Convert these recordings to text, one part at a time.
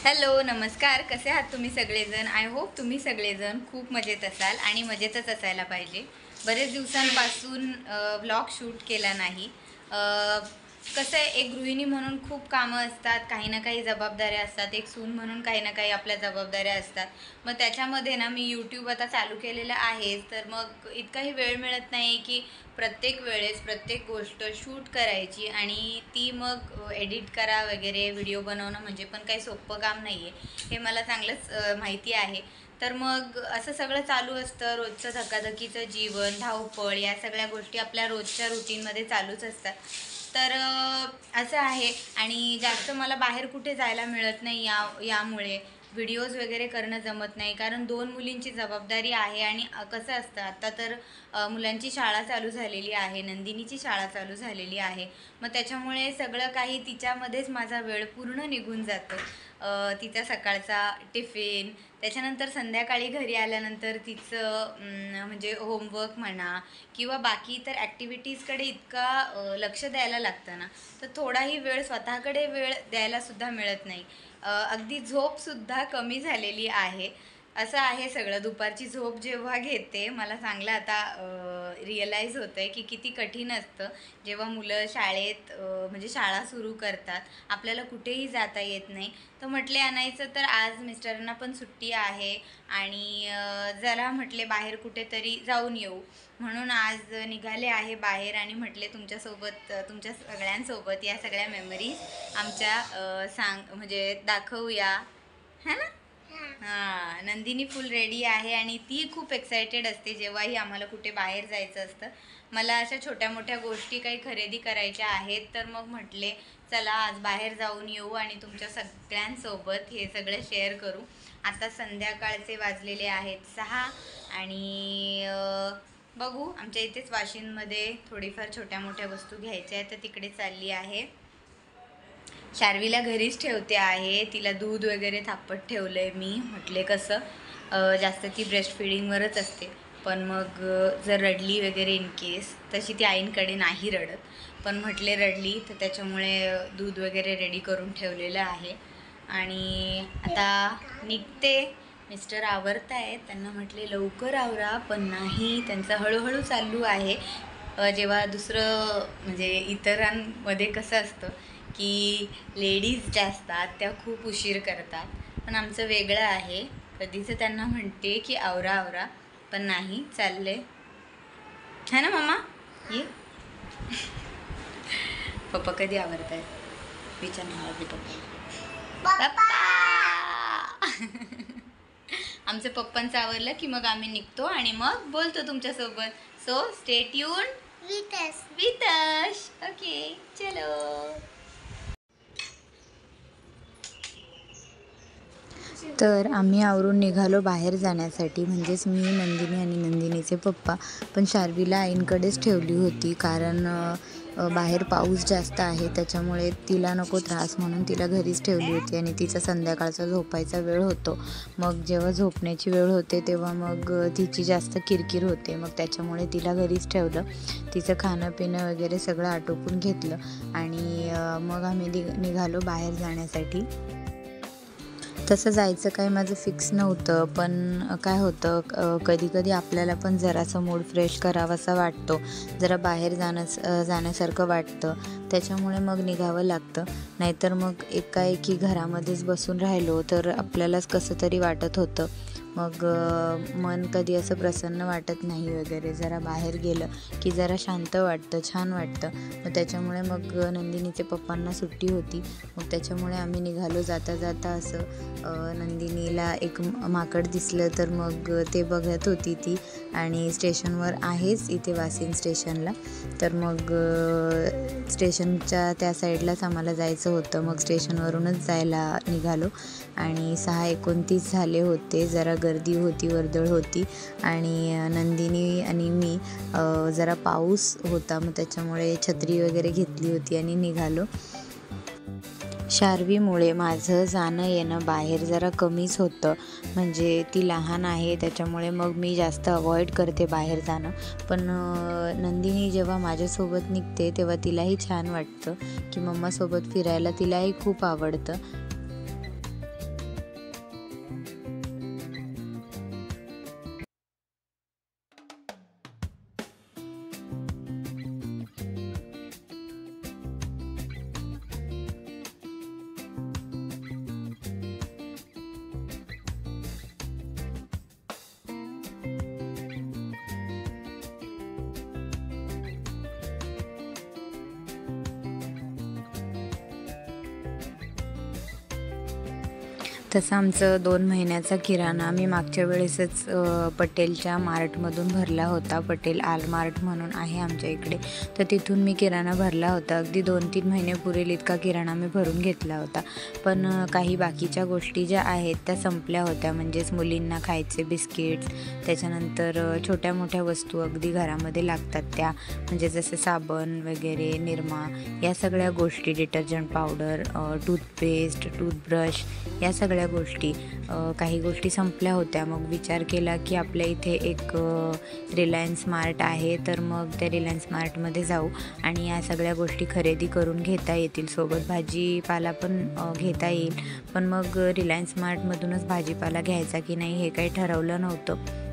Hello नमस्कार, कसे आहात तुम्ही सगळेजण? आय होप तुम्ही सगळेजण खूप मजेत असाल आणि मजेतच असायला पाहिजे. बरेच दिवसांपासून व्लॉग शूट केला नाही. कसं आहे, एक गृहिणी म्हणून खूप कामं असतात, काही ना काही जबाबदाऱ्या असतात. एक सून म्हणून काही ना काही आपल्या जबाबदाऱ्या असतात. मग त्याच्यामध्ये ना मी यूट्यूब आता चालू केलेलं आहे, तर मग इतकाही वेळ मिळत नाही की प्रत्येक वेळेस प्रत्येक गोष्ट शूट करायची आणि ती मग एडिट करा वगैरे. व्हिडिओ बनवणं म्हणजे पण काही सोपं काम नाही आहे, हे मला चांगलंच माहिती आहे. तर मग असं सगळं चालू असतं. रोजचं धकाधकीचं जीवन, धावपळ, या सगळ्या गोष्टी आपल्या रोजच्या रुटीनमध्ये चालूच असतात. तर असं आहे. आणि जास्त मला बाहेर कुठे जायला मिळत नाही यामुळे व्हिडिओज वगैरे करणं जमत नाही, कारण 2 मुलींची जबाबदारी आहे. आणि कसं असतं, आता तर मुलांची शाळा चालू झालेली आहे, नंदिनीची शाळा चालू झालेली आहे. मग त्याच्यामुळे सगळं काही तिच्यामध्येच माझा वेळ पूर्ण निघून जातो. तिचा सकाळचा टिफिन, त्याच्यानंतर संध्याकाळी घरी आल्यानंतर तिचं म्हणजे होमवर्क म्हणा किंवा बाकी इतर ॲक्टिव्हिटीजकडे इतका लक्ष द्यायला लागतं ना, तर थोडाही वेळ स्वतःकडे वेळ द्यायलासुद्धा मिळत नाही. अगदी झोपसुद्धा कमी झालेली आहे. असं आहे सगळं. दुपारची झोप जेव्हा घेते, मला चांगलं आता रिअलाईज होतं आहे की किती कठीण असतं जेव्हा मुलं शाळेत म्हणजे शाळा सुरू करतात, आपल्याला कुठेही जाता येत नाही. तर म्हटले आणायचं, तर आज मिस्टरांना पण सुट्टी आहे आणि जरा म्हटले बाहेर कुठेतरी जाऊन येऊ, म्हणून आज निघाले आहे बाहेर. आणि म्हटले तुमच्यासोबत, तुमच्या सगळ्यांसोबत या सगळ्या मेमरीज आमच्या म्हणजे दाखवूया, है ना? हां, नंदिनी फुल रेडी आहे आणि ती खूप एक्सायटेड असते जेव्हाही आम्हाला कुठे बाहेर जायचं असतं. मला अशा छोट्या मोठ्या गोष्टी काही खरेदी करायच्या आहेत, तर मग म्हटले चला आज बाहेर जाऊन येऊ आणि तुमच्या सगळ्यांसोबत हे सगळं शेअर करू. आता संध्याकाळचे वाजलेले आहेत 6 आणि बघू, आमच्या इथेच वाशिममध्ये थोडीफार छोट्या मोठ्या वस्तू घ्यायच्या आहेत, तर तिकडे चालली आहे. शार्वीला घरीच ठेवते आहे, तिला दूध वगैरे थापट ठेवलं आहे मी. म्हटले कसं जास्त ती ब्रेस्ट फिडिंगवरच असते, पण मग जर रडली वगैरे इन केस, तशी ती आईंकडे नाही रडत, पण म्हटले रडली तर त्याच्यामुळे दूध वगैरे रेडी करून ठेवलेलं आहे. आणि आता निघते. मिस्टर आवरत आहेत, त्यांना म्हटले लवकर आवरा, पण नाही, त्यांचं हळूहळू चालू आहे. जेव्हा दुसरं म्हणजे इतरांमध्ये कसं असतं की लेडीज ज्या असतात त्या खूप उशीर करतात, पण आमचं वेगळं आहे. कधीच त्यांना म्हणते की आवरा आवरा, पण नाही, चालले है ना मम्मा. ये पप्पा कधी आवरत आहेत विचार मला की पप्पा. आमचं पप्पांचं आवरलं की मग आम्ही निघतो आणि मग बोलतो तुमच्यासोबत. So stay tune with us. Okay, चलो. तर आम्ही आवरून निघालो बाहेर जाण्यासाठी, म्हणजेच मी, नंदिनी आणि नंदिनीचे पप्पा. पण शार्वीला आईंकडेच ठेवली होती, कारण बाहेर पाऊस जास्त आहे, त्याच्यामुळे तिला नको त्रास म्हणून तिला घरीच ठेवली होती. आणि तिचा संध्याकाळचा झोपायचा वेळ होतो, मग जेव्हा झोपण्याची वेळ होते तेव्हा मग तिची जास्त किरकिर होते, मग त्याच्यामुळे तिला घरीच ठेवलं. तिचं खाणं पिणं वगैरे सगळं आटोपून घेतलं आणि मग आम्ही निघालो बाहेर जाण्यासाठी. तसं जायचं काही माझं फिक्स नव्हतं, पण काय होतं, कधी कधी आपल्याला पण जरासा मूड फ्रेश करावासा वाटतो, जरा बाहेर जाण्यासारखं वाटतं, त्याच्यामुळे मग निघावं लागतं. नाहीतर मग एकाएकी घरामध्येच बसून राहिलो तर आपल्यालाच कसं तरी वाटत होतं, मग मन कधी असं प्रसन्न वाटत नाही वगैरे. जरा बाहेर गेलं की जरा शांत वाटतं, छान वाटतं. मग त्याच्यामुळे मग नंदिनीचे पप्पांना सुट्टी होती, मग त्याच्यामुळे आम्ही निघालो. जाता जाता असं नंदिनीला एक माकड दिसलं, तर मग ते बघत होती ती. आणि स्टेशनवर आहेच इथे वाशिम स्टेशनला, तर मग स्टेशनच्या त्या साईडलाच आम्हाला जायचं होतं, मग स्टेशनवरूनच जायला निघालो. आणि 6:29 झाले होते, जरा गर्दी होती, वर्दळ होती. आणि नंदिनी आणि मी जरा पाऊस होता, मग त्याच्यामुळे छत्री वगैरे घेतली होती आणि निघालो. शार्वीमुळे माझं जाणं येणं बाहेर जरा कमीच होतं, म्हणजे ती लहान आहे त्याच्यामुळे मग मी जास्त अवॉइड करते बाहेर जाणं. पण नंदिनी जेव्हा माझ्यासोबत निघते तेव्हा तिलाही छान वाटतं की मम्मासोबत फिरायला, तिलाही खूप आवडतं. तसं आमचं 2 महिन्याचा किराणा मी मागच्या वेळेसच पटेलच्या मार्टमधून भरला होता. पटेल आल मार्ट म्हणून आहे आमच्या इकडे, तर तिथून मी किराणा भरला होता. अगदी 2-3 महिने पुरेल इतका किराणा मी भरून घेतला होता. पण काही बाकीच्या गोष्टी ज्या आहेत त्या संपल्या होत्या. म्हणजेच मुलींना खायचे बिस्किट्स, त्याच्यानंतर छोट्या मोठ्या वस्तू अगदी घरामध्ये लागतात त्या, म्हणजे जसे साबण वगैरे, निरमा, या सगळ्या गोष्टी, डिटर्जंट पावडर, टूथपेस्ट, टूथब्रश, या सगळ्या गोष्टी, काही गोष्टी संपल्या होत्या. मग विचार केला की आपल्या इथे एक रिलायन्स मार्ट आहे, तर मग त्या रिलायन्स मार्टमध्ये जाऊ आणि या सगळ्या गोष्टी खरेदी करून घेता येतील. सोबत भाजीपाला पण घेता येईल. पण मग रिलायन्स मार्टमधूनच भाजीपाला घ्यायचा की नाही हे काही ठरवलं नव्हतं.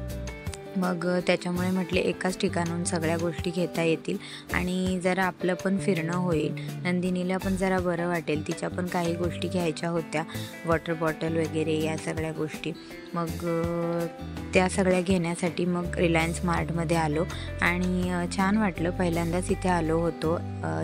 मग त्याच्यामुळे म्हटले एकाच ठिकाणून सगळ्या गोष्टी घेता येतील आणि जरा आपलं पण फिरणं होईल. नंदिनीला पण जरा बरं वाटेल. तिच्या पण काही गोष्टी घ्यायच्या होत्या, वॉटर बॉटल वगैरे, या सगळ्या गोष्टी. मग त्या सगळ्या घेण्यासाठी मग रिलायन्स मार्टमध्ये आलो आणि छान वाटलं. पहिल्यांदाच इथे आलो होतो,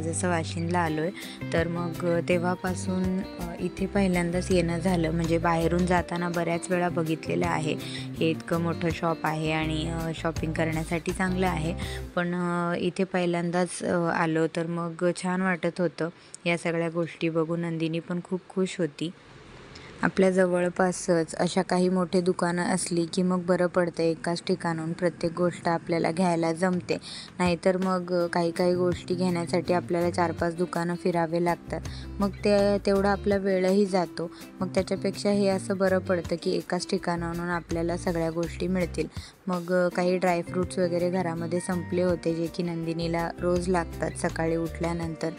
जसं वाशिंदला आलो आहे, तर मग तेव्हापासून इथे पहिल्यांदाच येणं झालं. म्हणजे बाहेरून जाताना बऱ्याच वेळा बघितलेलं आहे, हे इतकं मोठं शॉप आहे आणि शॉपिंग करण्यासाठी चांगलं आहे. पण इथे पहिल्यांदाच आलो, तर मग छान वाटत होतं. या सगळ्या गोष्टी बघून नंदिनी पण खूप खुश होती. आपल्या जवळपासच अशा काही मोठे दुकानं असली की मग बरं पडतं, एकाच ठिकाणून प्रत्येक गोष्ट आपल्याला घ्यायला जमते. नाहीतर मग काही काही गोष्टी घेण्यासाठी आपल्याला 4-5 दुकानं फिरावे लागतात. मग तेवढा आपला वेळही जातो. मग त्याच्यापेक्षा हे असं बरं पडतं की एकाच ठिकाणावरून आपल्याला सगळ्या गोष्टी मिळतील. मग काही ड्रायफ्रूट्स वगैरे घरामध्ये संपले होते, जे की नंदिनीला रोज लागतात सकाळी उठल्यानंतर.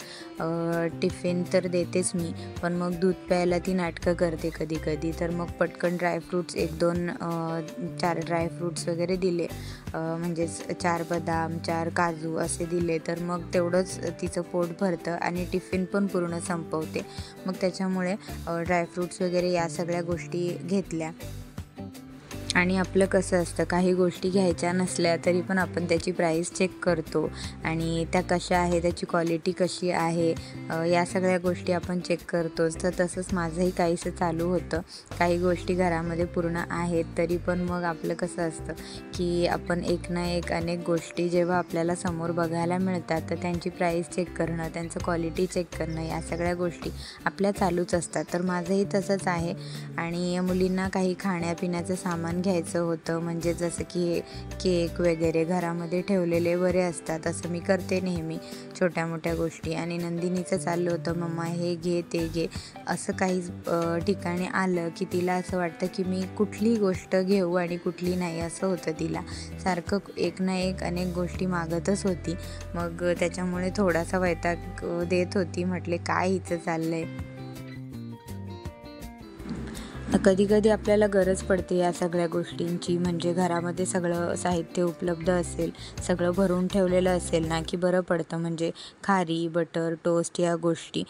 टिफिन तर देतेच मी, पण मग दूध प्यायला ती नाटकं करते कधी कधी. तर मग पटकन ड्रायफ्रूट्स 1-2-4 ड्रायफ्रूट्स वगैरे दिले, म्हणजेच 4 बदाम, 4 काजू असे दिले, तर मग तेवढंच तिचं पोट भरतं आणि टिफिन पण पूर्ण संपवते. मग त्याच्यामुळे ड्रायफ्रूट्स वगैरे या सगळ्या गोष्टी घेतल्या. आणि आपलं कसं असतं, काही गोष्टी घ्यायच्या नसल्या तरी पण आपण त्याची प्राईस चेक करतो आणि त्या कशा आहे, त्याची क्वालिटी कशी आहे, या सगळ्या गोष्टी आपण चेक करतोच. तर तसंच माझंही काहीसं चालू होतं. काही गोष्टी घरामध्ये पूर्ण आहेत तरी पण मग आपलं कसं असतं की आपण एक ना एक अनेक गोष्टी जेव्हा आपल्याला समोर बघायला मिळतात, तर त्यांची प्राईस चेक करणं, त्यांचं क्वालिटी चेक करणं, या सगळ्या गोष्टी आपल्या चालूच असतात. तर माझंही तसंच आहे. आणि मुलींना काही खाण्यापिण्याचं सामान घ्यायचं होतं, म्हणजे जसं की केक वगैरे घरामध्ये ठेवलेले बरे असतात, असं मी करते नेहमी छोट्या मोठ्या गोष्टी. आणि नंदिनीचं चाललं होतं, मम्मा हे घे ते घे. असं काही ठिकाणी आलं की तिला असं वाटतं की मी कुठली गोष्ट घेऊ आणि कुठली नाही, असं होतं तिला. सारखं एक ना एक अनेक गोष्टी मागतच होती. मग त्याच्यामुळे थोडासा वैताग देत होती. म्हटले काय हिचं चाललं आहे. कधी कधी आपल्याला गरज पडते या सगळ्या गोष्टींची. म्हणजे घरामध्ये सगळं साहित्य उपलब्ध असेल, सगळं भरून ठेवलेलं असेल ना, की बरं पडतं. म्हणजे खारी, बटर, टोस्ट या गोष्टी.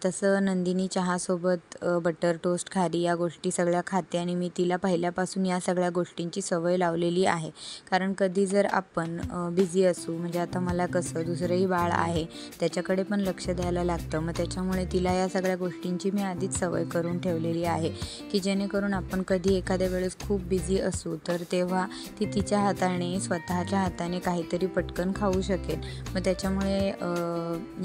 तसं नंदिनी चहासोबत बटर, टोस्ट, खारी या गोष्टी सगळ्या खाते आणि मी तिला पहिल्यापासून या सगळ्या गोष्टींची सवय लावलेली आहे. कारण कधी जर आपण बिझी असू, म्हणजे आता मला कसं दुसरंही बाळ आहे, त्याच्याकडे पण लक्ष द्यायला लागतं. मग त्याच्यामुळे तिला या सगळ्या गोष्टींची मी आधीच सवय करून ठेवलेली आहे की जेणेकरून आपण कधी एखाद्या वेळेस खूप बिझी असू, तर तेव्हा ती तिच्या हाताने, स्वतःच्या हाताने काहीतरी पटकन खाऊ शकेल. मग त्याच्यामुळे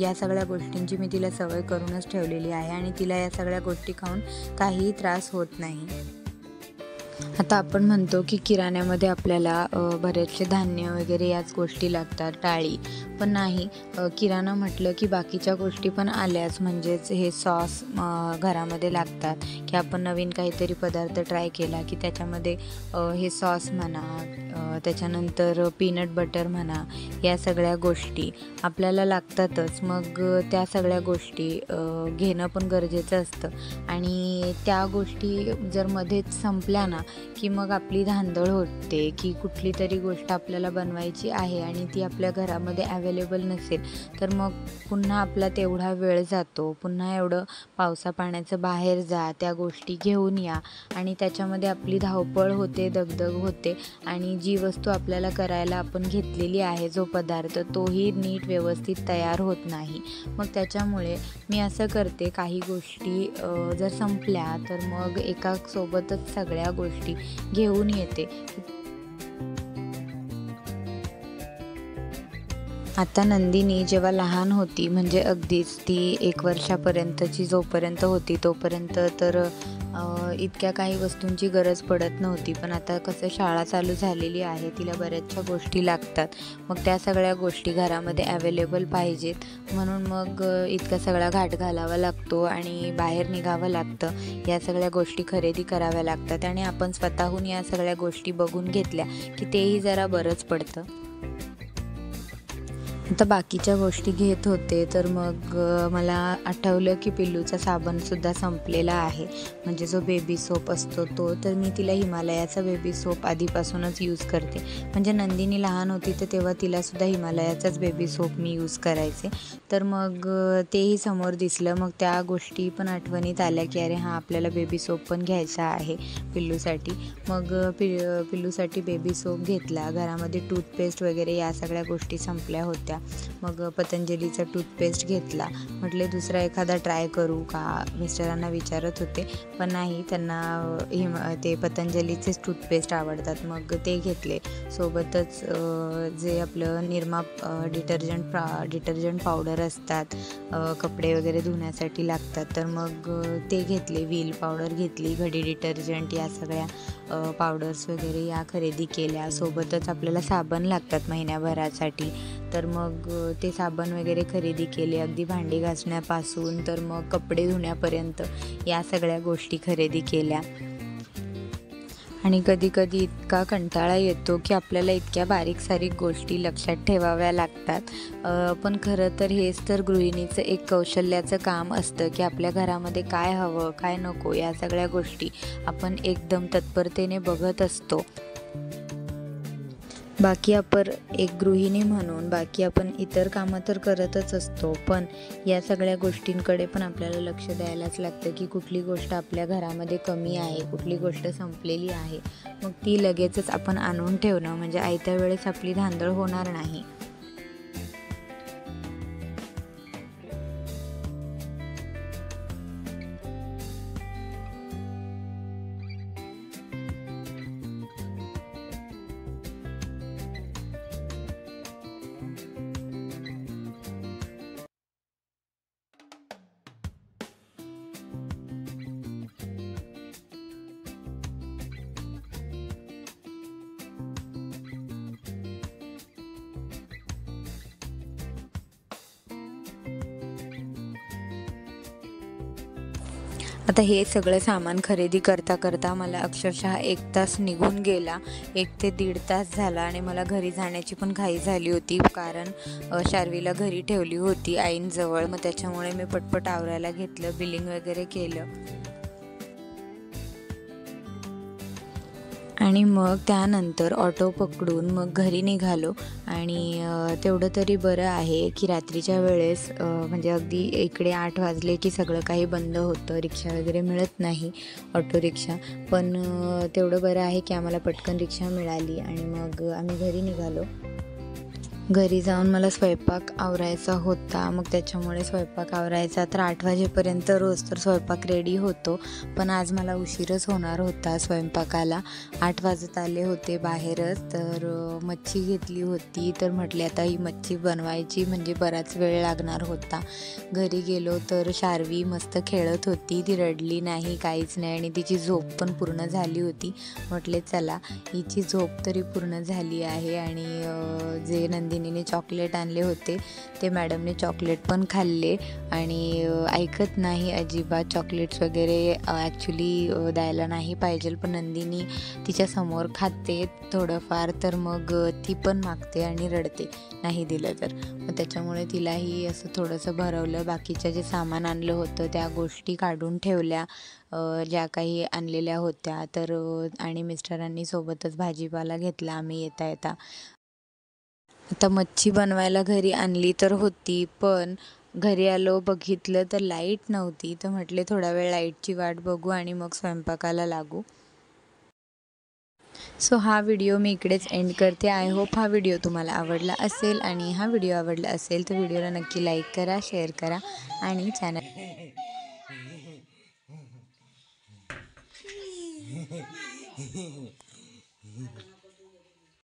या सगळ्या गोष्टींची मी तिला सवय करूनच ठेवलेली आहे आणि तिला या सगळ्या गोष्टी खाऊन काहीही त्रास होत नाही. आता आपण म्हणतो की किराण्यामध्ये आपल्याला बरेचसे धान्य वगैरे याच गोष्टी लागतात, डाळी. पण नाही, किराणा म्हटलं की बाकीच्या गोष्टी पण आल्याच. म्हणजेच हे सॉस घरामध्ये लागतात की आपण नवीन काहीतरी पदार्थ ट्राय केला की त्याच्यामध्ये हे सॉस म्हणा, त्याच्यानंतर पीनट बटर म्हणा, या सगळ्या गोष्टी आपल्याला लागतातच. मग त्या सगळ्या गोष्टी घेणं पण गरजेचं असतं आणि त्या गोष्टी जर मध्येच संपल्या ना, की मग आपली धांदळ होते की कुठली तरी गोष्ट आपल्याला बनवायची आहे आणि ती आपल्या घरामध्ये अवेलेबल नसेल तर मग पुन्हा आपला तेवढा वेळ जातो, पुन्हा एवढं पावसा पाण्याचं बाहेर जा, त्या गोष्टी घेऊन या आणि त्याच्यामध्ये आपली धावपळ होते, दगदग होते आणि जी वस्तू आपल्याला करायला आपण घेतलेली आहे, जो पदार्थ तोही नीट व्यवस्थित तयार होत नाही. मग त्याच्यामुळे मी असं करते, काही गोष्टी जर संपल्या तर मग एका सोबतच सगळ्या गोष्टी घेऊन येते. आता नंदिनी जेव्हा लहान होती, म्हणजे अगदीच ती 1 वर्षापर्यंतची जोपर्यंत होती तोपर्यंत तर इतक्या काही वस्तूंची गरज पडत नव्हती. पण आता कसं शाळा चालू झालेली आहे, तिला बऱ्याचशा गोष्टी लागतात. मग त्या सगळ्या गोष्टी घरामध्ये अवेलेबल पाहिजेत, म्हणून मग इतका सगळा घाट घालावा लागतो आणि बाहेर निघावं लागतं. या सगळ्या गोष्टी खरेदी कराव्या लागतात आणि आपण स्वतःहून या सगळ्या गोष्टी बघून घेतल्या की तेही जरा बरंच पडतं. आता बाकीच्या गोष्टी घेत होते तर मग मला आठवलं की पिल्लूचा साबणसुद्धा संपलेला आहे, म्हणजे जो बेबी सोप असतो तो. तर मी तिला हिमालयाचा बेबी सोप आधीपासूनच यूज करते, म्हणजे नंदिनी लहान होती तर तेव्हा तिलासुद्धा हिमालयाचाच बेबी सोप मी यूज करायचे. तर मग तेही समोर दिसलं, मग त्या गोष्टी पण आठवणीत आल्या की अरे हां, आपल्याला बेबी सोप पण घ्यायचा आहे पिल्लूसाठी. मग पिल्लूसाठी बेबी सोप घेतला. घरामध्ये टूथपेस्ट वगैरे या सगळ्या गोष्टी संपल्या होत्या. मग पतंजलीचा टूथपेस्ट घेतला. म्हटले दुसरा एखादा ट्राय करू का, मिस्टरांना विचारत होते, पण नाही, त्यांना ते पतंजलीचेच टूथपेस्ट आवडतात. मग ते घेतले. सोबतच जे आपलं निरमा डिटर्जंट पावडर असतात, कपडे वगैरे धुण्यासाठी लागतात, तर मग ते घेतले. व्हील पावडर घेतली, घडी डिटर्जंट, या सगळ्या पावडर्स वगैरे या खरेदी केल्या. सोबतच आपल्याला साबण लागतात महिन्याभरासाठी, तर मग ते साबण वगैरे खरेदी केले. अगदी भांडी घासण्यापासून तर मग कपडे धुण्यापर्यंत या सगळ्या गोष्टी खरेदी केल्या. आणि कधी इतका कंटाळा येतो की आपल्याला इतक्या बारीक सारीक गोष्टी लक्षात ठेवाव्या लागतात. पण खरं तर हेच तर गृहिणीचं एक कौशल्याचं काम असतं की आपल्या घरामध्ये काय हवं, काय नको, या सगळ्या गोष्टी आपण एकदम तत्परतेने बघत असतो. बाकी आपण एक गृहिणी म्हणून बाकी आपण इतर कामं तर करतच असतो, पण या सगळ्या गोष्टींकडे पण आपल्याला लक्ष द्यायलाच लागतं की कुठली गोष्ट आपल्या घरामध्ये कमी आहे, कुठली गोष्ट संपलेली आहे. मग ती लगेचच आपण आणून ठेवणं, म्हणजे आयत्या वेळेस आपली धांदळ होणार नाही. आता हे सगळं सामान खरेदी करता मला अक्षरशः 1 तास निघून गेला. 1 ते 1.5 तास झाला आणि मला घरी जाण्याची पण घाई झाली होती, कारण शार्वीला घरी ठेवली होती आईंजवळ. मग त्याच्यामुळे मी पटपट आवरायला घेतलं, बिलिंग वगैरे केलं आणि मग त्यानंतर ऑटो पकडून मग घरी निघालो. आणि तेवढं तरी बरं आहे की रात्रीच्या वेळेस म्हणजे अगदी इकडे 8 वाजले की सगळं काही बंद होतं, रिक्षा वगैरे मिळत नाही, ऑटो रिक्षा. पण तेवढं बरं आहे की आम्हाला पटकन रिक्षा मिळाली आणि मग आम्ही घरी निघालो. घरी जाऊन मला स्वयंपाक आवरायचा होता, मग त्याच्यामुळे स्वयंपाक आवरायचा तर 8 वाजेपर्यंत रोज तर स्वयंपाक रेडी होतो, पण आज मला उशीरच होणार होता स्वयंपाकाला. 8 वाजत आले होते बाहेरच. तर मच्छी घेतली होती, तर म्हटले आता ही मच्छी बनवायची म्हणजे बराच वेळ लागणार होता. घरी गेलो तर शार्वी मस्त खेळत होती, ती रडली नाही, काहीच नाही आणि तिची झोप पण पूर्ण झाली होती. म्हटले चला, हिची झोप तरी पूर्ण झाली आहे आणि जे नंदिनी नंदिनीने चॉकलेट आणले होते ते मॅडमने चॉकलेट पण खाल्ले आणि ऐकत नाही अजिबात. चॉकलेट्स वगैरे ॲक्च्युली द्यायला नाही पाहिजे, पण नंदिनी तिच्यासमोर खाते थोडंफार, तर मग ती पण मागते आणि रडते नाही दिलं तर. मग त्याच्यामुळे तिलाही असं थोडंसं भरवलं. बाकीचं जे सामान आणलं होतं त्या गोष्टी काढून ठेवल्या ज्या काही आणलेल्या होत्या तर. आणि मिस्टरांनी सोबतच भाजीपाला घेतला आम्ही येता येता. आता मच्छी बनवायला घरी आणली तर होती, पण घरी आलो बघितलं तर लाईट नव्हती. तर म्हटले थोडा वेळ लाईटची वाट बघू आणि मग स्वयंपाकाला लागू. सो हा व्हिडिओ मी इकडेच एंड करते. आय होप हा व्हिडिओ तुम्हाला आवडला असेल, आणि हा व्हिडिओ आवडला असेल तर व्हिडिओला नक्की लाईक करा, शेअर करा आणि चॅनल